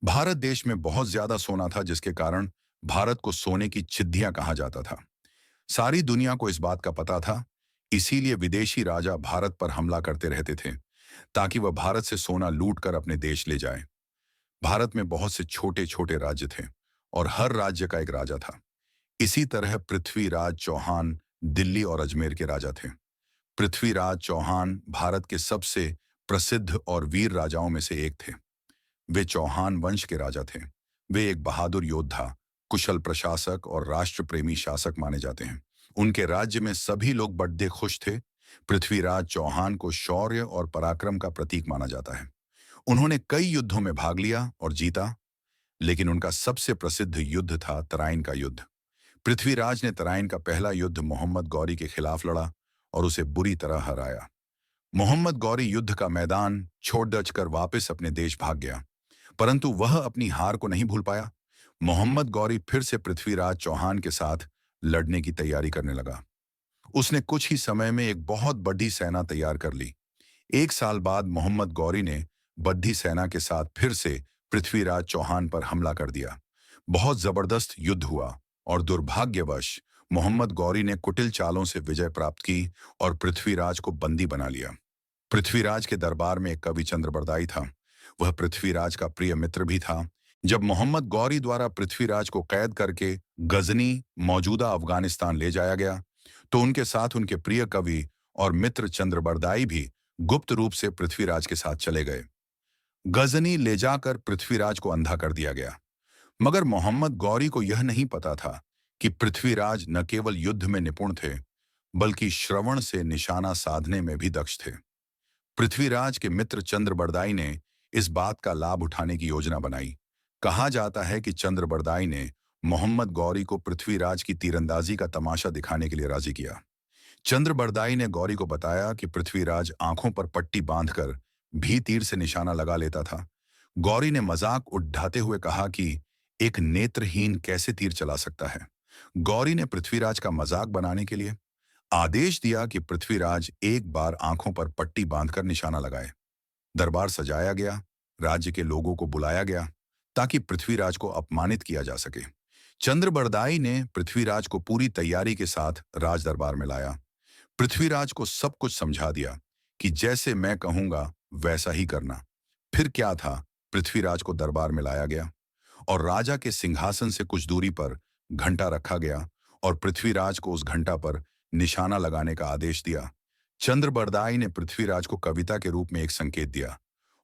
भारत देश में बहुत ज्यादा सोना था जिसके कारण भारत को सोने की चिद्धियां कहा जाता था। सारी दुनिया को इस बात का पता था। इसीलिए विदेशी राजा भारत पर हमला करते रहते थे ताकि वह भारत से सोना लूट कर अपने देश ले जाए। भारत में बहुत से छोटे छोटे राज्य थे और हर राज्य का एक राजा था। इसी तरह पृथ्वीराज चौहान दिल्ली और अजमेर के राजा थे। पृथ्वीराज चौहान भारत के सबसे प्रसिद्ध और वीर राजाओं में से एक थे। वे चौहान वंश के राजा थे। वे एक बहादुर योद्धा, कुशल प्रशासक और राष्ट्र प्रेमी शासक माने जाते हैं। उनके राज्य में सभी लोग बड़े खुश थे। पृथ्वीराज चौहान को शौर्य और पराक्रम का प्रतीक माना जाता है। उन्होंने कई युद्धों में भाग लिया और जीता, लेकिन उनका सबसे प्रसिद्ध युद्ध था तराइन का युद्ध। पृथ्वीराज ने तराइन का पहला युद्ध मोहम्मद गौरी के खिलाफ लड़ा और उसे बुरी तरह हराया। मोहम्मद गौरी युद्ध का मैदान छोड़ दच कर वापस अपने देश भाग गया, परंतु वह अपनी हार को नहीं भूल पाया। मोहम्मद गौरी फिर से पृथ्वीराज चौहान के साथ लड़ने की तैयारी करने लगा। उसने कुछ ही समय में एक बहुत बड़ी सेना तैयार कर ली। एक साल बाद मोहम्मद गौरी ने बड़ी सेना के साथ फिर से पृथ्वीराज चौहान पर हमला कर दिया। बहुत जबरदस्त युद्ध हुआ और दुर्भाग्यवश मोहम्मद गौरी ने कुटिल चालों से विजय प्राप्त की और पृथ्वीराज को बंदी बना लिया। पृथ्वीराज के दरबार में एक कवि चंद्रबरदाई था। वह पृथ्वीराज का प्रिय मित्र भी था। जब मोहम्मद गौरी द्वारा पृथ्वीराज को कैद करके गजनी, मौजूदा अफगानिस्तान ले जाया गया, तो उनके साथ उनके प्रिय कवि और मित्र चंद्रबरदाई भी गुप्त रूप से पृथ्वीराज के साथ चले गए। गजनी ले जाकर पृथ्वीराज को अंधा कर दिया गया। मगर मोहम्मद गौरी को यह नहीं पता था कि पृथ्वीराज न केवल युद्ध में निपुण थे, बल्कि श्रवण से निशाना साधने में भी दक्ष थे। पृथ्वीराज के मित्र चंद्रबरदाई ने इस बात का लाभ उठाने की योजना बनाई। कहा जाता है कि चंद्रबरदाई ने मोहम्मद गौरी को पृथ्वीराज की तीरंदाजी का तमाशा दिखाने के लिए राजी किया। चंद्रबरदाई ने गौरी को बताया कि पृथ्वीराज आंखों पर पट्टी बांधकर भी तीर से निशाना लगा लेता था। गौरी ने मजाक उड़ाते हुए कहा कि एक नेत्रहीन कैसे तीर चला सकता है। गौरी ने पृथ्वीराज का मजाक बनाने के लिए आदेश दिया कि पृथ्वीराज एक बार आंखों पर पट्टी बांधकर निशाना लगाए। दरबार सजाया गया, राज्य के लोगों को बुलाया गया ताकि पृथ्वीराज को अपमानित किया जा सके। चंद्रबरदाई ने पृथ्वीराज को पूरी तैयारी के साथ राज दरबार में लाया। पृथ्वीराज को सब कुछ समझा दिया कि जैसे मैं कहूंगा वैसा ही करना। फिर क्या था, पृथ्वीराज को दरबार में लाया गया और राजा के सिंहासन से कुछ दूरी पर घंटा रखा गया और पृथ्वीराज को उस घंटा पर निशाना लगाने का आदेश दिया। चंद्रबरदाई ने पृथ्वीराज को कविता के रूप में एक संकेत दिया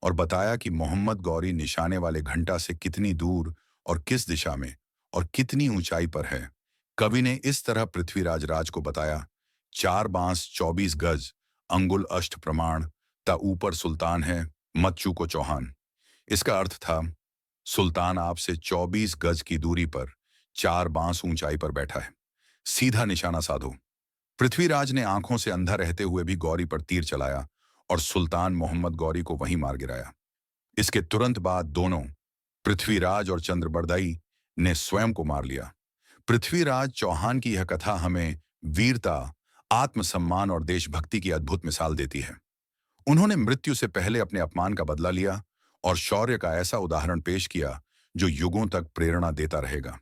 और बताया कि मोहम्मद गौरी निशाने वाले घंटा से कितनी दूर और किस दिशा में और कितनी ऊंचाई पर है। कवि ने इस तरह पृथ्वीराज राज को बताया: 4 बांस 24 गज, अंगुल अष्ट प्रमाण, ता ऊपर सुल्तान है, मत चूको चौहान। इसका अर्थ था, सुल्तान आपसे 24 गज की दूरी पर 4 बांस ऊंचाई पर बैठा है, सीधा निशाना साधो। पृथ्वीराज ने आंखों से अंधा रहते हुए भी गौरी पर तीर चलाया और सुल्तान मोहम्मद गौरी को वहीं मार गिराया। इसके तुरंत बाद दोनों, पृथ्वीराज और चंद्रबरदाई, ने स्वयं को मार लिया। पृथ्वीराज चौहान की यह कथा हमें वीरता, आत्मसम्मान और देशभक्ति की अद्भुत मिसाल देती है। उन्होंने मृत्यु से पहले अपने अपमान का बदला लिया और शौर्य का ऐसा उदाहरण पेश किया जो युगों तक प्रेरणा देता रहेगा।